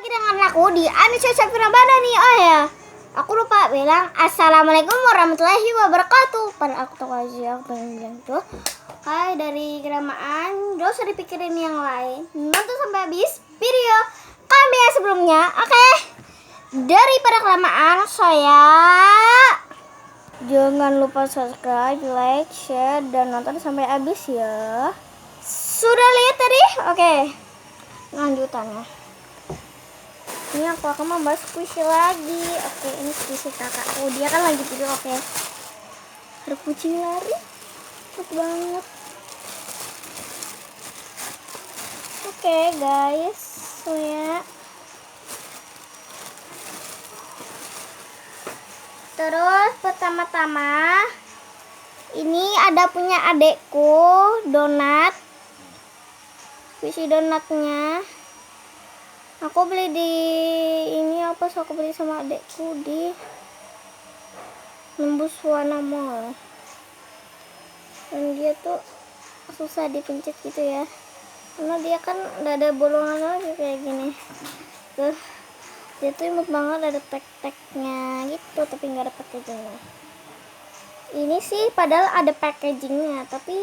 lagi dengan aku di Anissa Safira Badani. Oh ya, aku lupa bilang assalamualaikum warahmatullahi wabarakatuh. Pada aku tahu aja aku pengen bilang itu. Hai dari keramaan, gak usah dipikirin yang lain. Nonton sampai habis video kami yang sebelumnya. Oke. Daripada kelamaan, saya jangan lupa subscribe, like, share, dan nonton sampai habis ya. Sudah lihat tadi? Oke. Lanjutannya. Ini aku akan membahas squishy lagi. Oke, ini squishy kakakku. Dia kan lagi tidur. Oke. Ada kucing lari. Cepet banget. Oke, guys. So ya. Terus pertama-tama ini ada punya adekku, donat. Squishy donatnya. Aku beli di ini apa sih, aku beli sama adekku di Nembus Warna Mall. Dan dia tuh susah dipencet gitu ya. Karena dia kan udah ada bolongan lagi kayak gini. Tuh. Dia tuh imut banget, ada tag-tagnya gitu, tapi nggak ada packagingnya. Ini sih padahal ada packagingnya, tapi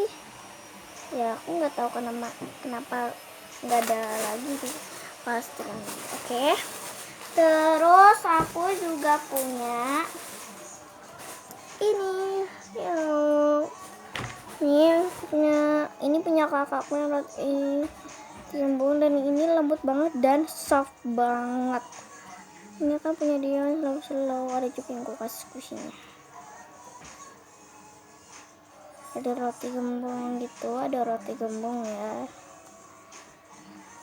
ya aku nggak tahu kenapa nggak ada lagi gitu. Pasti kan. Oke. Terus aku juga punya ini ini punya kakakku yang roti timbun, dan ini lembut banget dan soft banget. Ini kan punya dia selalu ada juga yang aku kasih squishy-nya. Ada roti gembung gitu, ada roti gembung ya.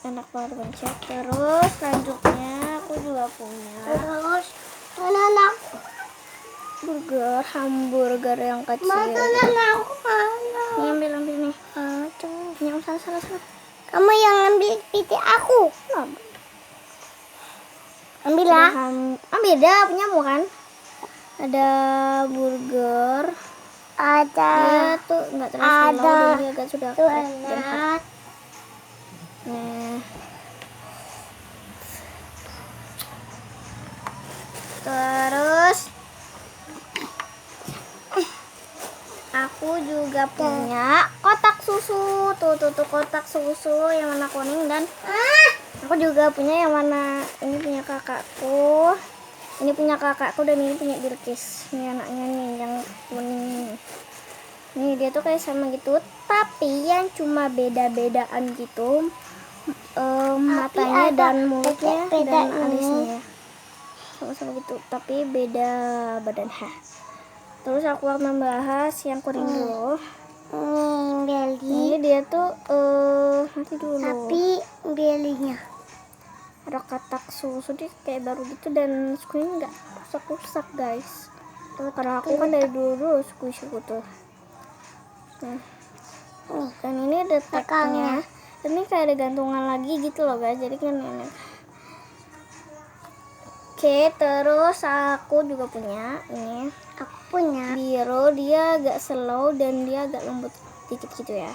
Enak banget pencet. Terus selanjutnya aku juga punya hamburger yang kecil. Ini ambil nih. Yang salah. Kamu yang ambil piti aku. Ambil lah. Ambil dah, punyamu kan. Ada burger. Ada. Dia tuh nggak terlalu slow, dan dia agak sudah enak. Nah. Terus aku juga punya kotak susu. Tuh kotak susu yang warna kuning, dan aku juga punya yang warna, ini punya kakakku. Ini punya kakakku dan ini punya Bilkis. Ini anaknya nih yang kuning. Nih dia tuh kayak sama gitu, tapi yang cuma beda-bedaan gitu. Matanya dan mulutnya dan alisnya sama-sama gitu, tapi beda badan. Terus aku akan membahas yang kuning dulu. Ini dia tuh nanti dulu. Tapi belinya ada kotak susu, dia kayak baru gitu, dan squishy nggak rusak guys. Karena aku kan dari dulu squishy tuh. Dan ini ada tagnya. Ini kayak ada gantungan lagi gitu loh guys, jadi kan enak. Oke, terus aku juga punya ini. Aku punya biru, dia agak slow dan dia agak lembut dikit gitu ya.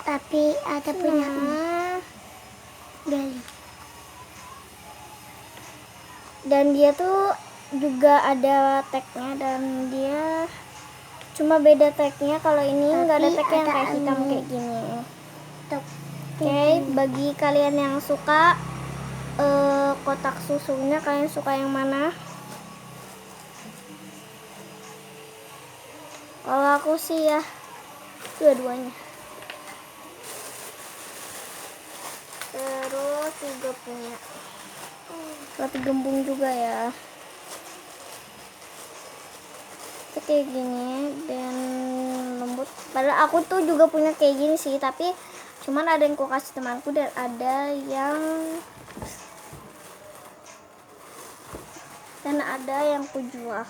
Tapi ada punya Beli. Dan dia tuh juga ada tagnya, dan dia cuma beda tagnya. Kalau ini nggak ada tag yang kayak hitam kayak gini. Oke, bagi kalian yang suka kotak susunya, kalian suka yang mana? Kalau aku sih ya dua-duanya. Terus juga punya roti gembung juga ya. Kayak gini dan lembut. Padahal aku tuh juga punya kayak gini sih, tapi cuman ada yang ku kasih temanku dan ada yang ku jual.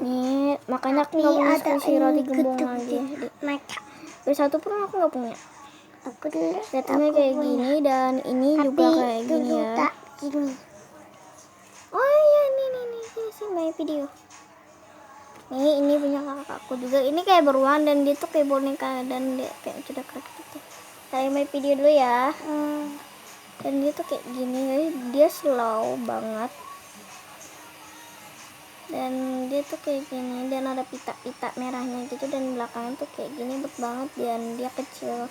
Nih makanya aku nggak punya squishy roti gembung lagi. Terus satu pun aku nggak punya. Lihatnya kayak gini, dan ini juga kayak gini ya. Oh iya, nih sini main video. Nih, ini punya kakakku juga. Ini kayak beruang dan dia tuh kayak boneka dan dia kayak sudah keras gitu. Saya main video dulu ya. Dan dia tuh kayak gini, guys. Dia slow banget. Dan dia tuh kayak gini dan ada pita-pita merahnya gitu dan belakangnya tuh kayak gini bet banget dan dia kecil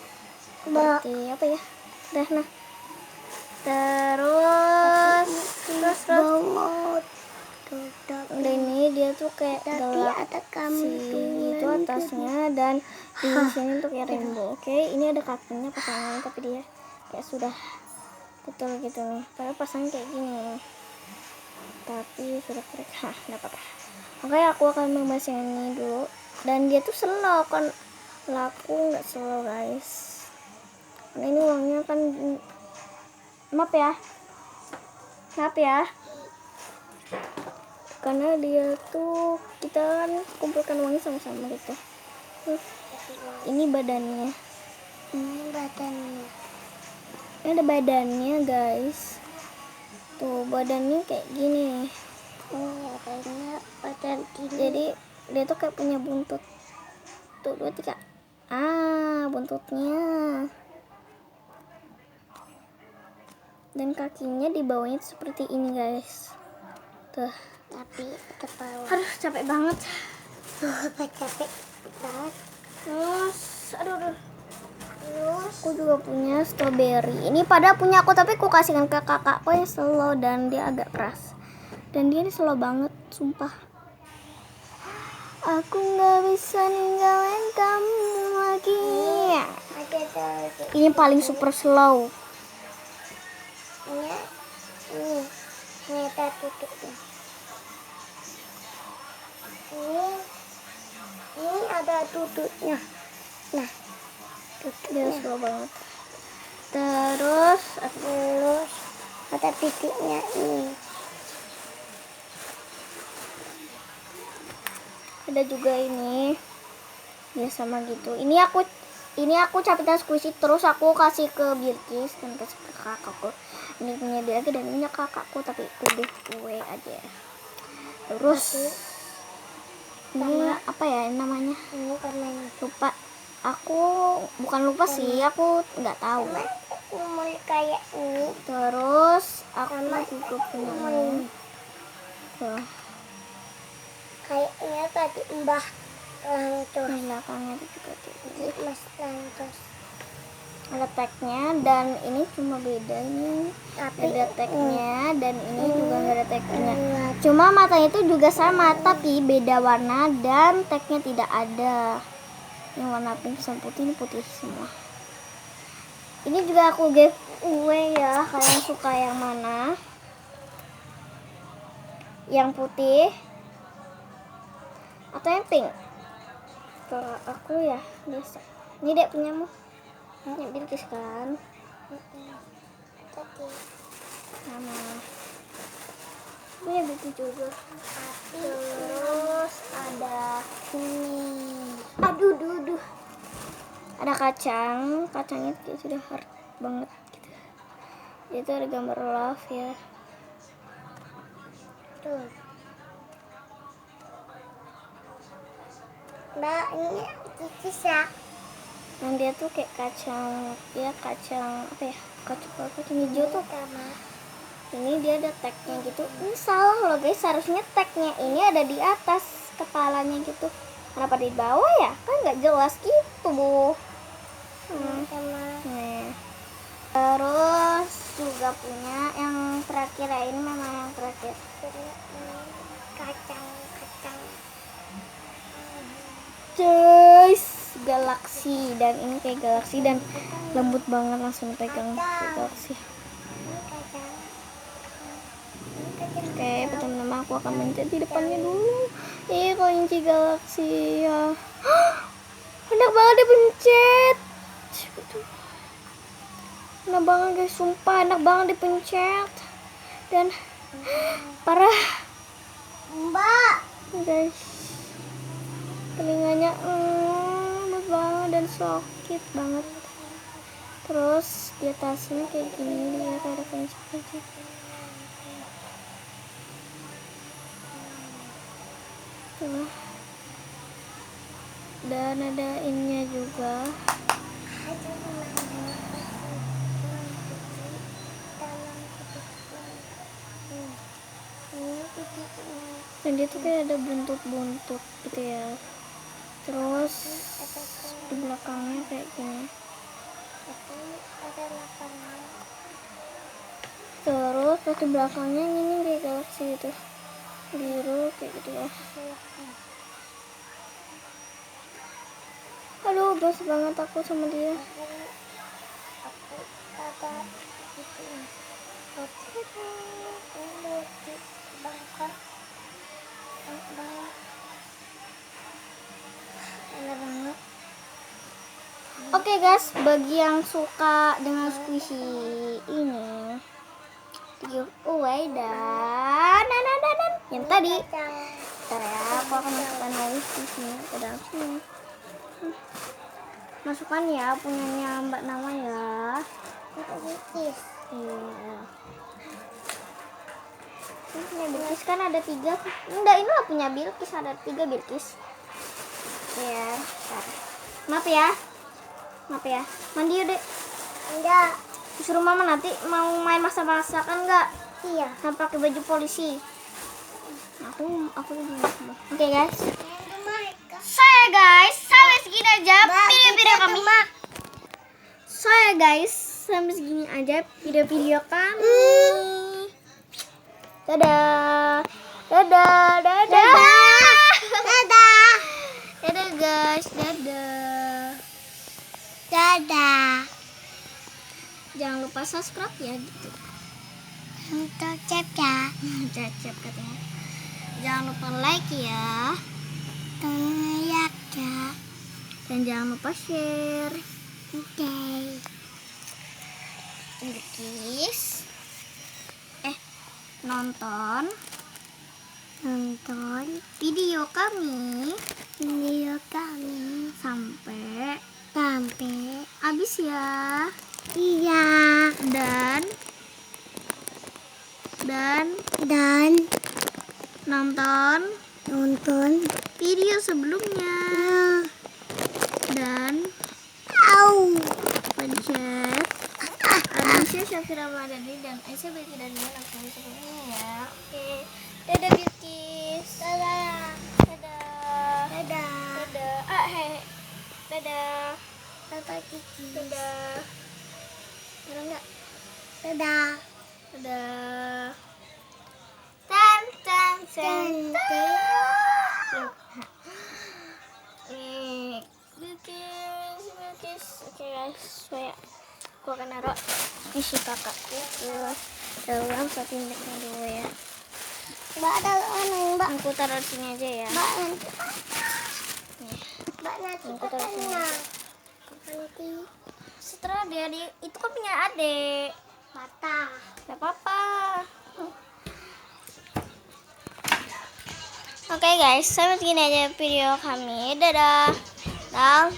seperti apa ya. Nah. Terus udah ini dia tuh kayak galaksi gitu atasnya dan di sini tuh kayak rainbow. Oke, ini ada kakinya pasangan tapi dia kayak sudah betul gitu nih. Tapi pasangnya kayak gini. Tapi sudah korek. Dapat. Oke, aku akan membahas yang ini dulu. Dan dia tuh slow kan. Laku nggak slow guys. Nah, ini uangnya kan. Maaf ya. Karena dia tuh kita kan kumpulkan uangnya sama-sama gitu. Ini badannya. Ini ada badannya guys. Tuh badannya kayak gini. Jadi dia tuh kayak punya buntut. Tuh 2, 3. Buntutnya. Dan kakinya di bawahnya tuh seperti ini guys. Tuh. Tapi kepala. Aduh capek banget. Capek banget. Terus aku juga punya strawberry. Ini pada punya aku tapi aku kasihkan ke kakakku yang slow dan dia agak keras. Dan dia ini slow banget, sumpah. Aku nggak bisa ninggalin kamu lagi. Ini paling super slow. Ini ada tutupnya. Ini ada tutupnya. Nah, Dia slow banget. Terus ada titiknya ini. ada juga ini. Ya sama gitu. Ini aku capitan squishy terus aku kasih ke Birkis dan kasih ke kakakku. Ini punya dia lagi dan ini punya kakakku tapi udah gue aja. Terus ini apa ya namanya? Ini karena Lupa. Aku bukan lupa sih, aku nggak tahu. umur kayak ini. Terus aku juga punya ini. Tuh, Kayaknya tadi Mbah Lantos. di belakangnya itu juga tuh. Mas Lantos. Ada tagnya dan ini cuma bedanya ada tagnya dan ini juga nggak ada tagnya. Cuma matanya itu juga sama tapi beda warna dan tagnya tidak ada. Yang warna pink sama putih ini putih semua. Ini juga aku giveaway ya. Kalian suka yang mana? Yang putih atau yang pink? Kalau aku ya biasa. Ini dek punyamu. Ini Bilkis kan? Tadi. Sama. Punya Bilkis juga. Terus ada ini. Aduh. Ada kacangnya kayak sudah hard banget gitu. Itu ada gambar love ya. Tuh. Mbak, ini kisah. Dan dia tuh kayak kacang apa ya? Kacang hijau tuh. Ini dia ada tagnya gitu. Ini salah loh guys, harusnya tagnya ini ada di atas kepalanya gitu. Kenapa di bawah ya? Kan nggak jelas gitu bu. Nih. Terus juga punya yang terakhir ya, ini memang yang terakhir. Kacang. Guys, galaksi dan ini kayak galaksi dan lembut banget langsung pegang galaksi. Oke, pertama-tama aku akan mencet di depannya dulu. Kunci galaksi ya. Enak banget dipencet. Enak banget guys, sumpah enak banget dipencet. Dan parah. Mbak. Guys. Telinganya lembut banget dan sakit banget. Terus di atasnya kayak gini dia kayak ada kunci. Tuh. Dan ada ininya juga. Dan dia tuh kayak ada buntut-buntut gitu ya. Terus di belakangnya kayak gini. Terus pas di belakangnya ini kayak galaksi gitu, biru kayak gitu ya. Aduh, bos banget aku sama dia. Oke guys, bagi yang suka dengan squishy ini, giveaway dan yang tadi, bentar ya, aku akan masukkan lagi di sini ke dalam sini. Masukkan ya punyanya Mbak Nama ya. Iya. Ini punya Bilkis kan ada 3. Enggak, ini lah punya Bilkis, ada 3 Bilkis. Ya, bentar. Maaf ya. Mandi yuk, Dek. Enggak. Disuruh mama nanti mau main masak-masakan enggak? Iya. Sampai pakai baju polisi. Aku Oke guys. Sampai segini aja video-video kami. Sampai segini aja video-video kami. Dadah. Dadah guys, dadah. Jangan lupa subscribe ya gitu. Untuk cep ya. Cep katanya. Jangan lupa like ya. Teriak ya. Dan jangan lupa share. Oke. Bilkis. Nonton video kami sampai habis ya. Iya. Dan nonton video sebelumnya. Dan pencet Aisyah Syafira Ramadhani dan Aisyah Bilkis dan Dian langsung seperti ini ya. Oke. Dadah Bilkis. Dadah. Dadah. Dadah Kiki. Dadah. Ada enggak? Dadah. Dadah. Bilkis. Oke guys, aku akan naruh isi kakakku ke dalam plastiknya dulu ya. Mbak ada Mbak. Aku taruh di sini aja ya. Mbak nanti. Mbak nanti Aku taruh sini. Nanti. Setelah dia itu kan punya adik. Patah. Gak apa-apa. Oke guys, sampai segini aja video kami. Dadah. Dan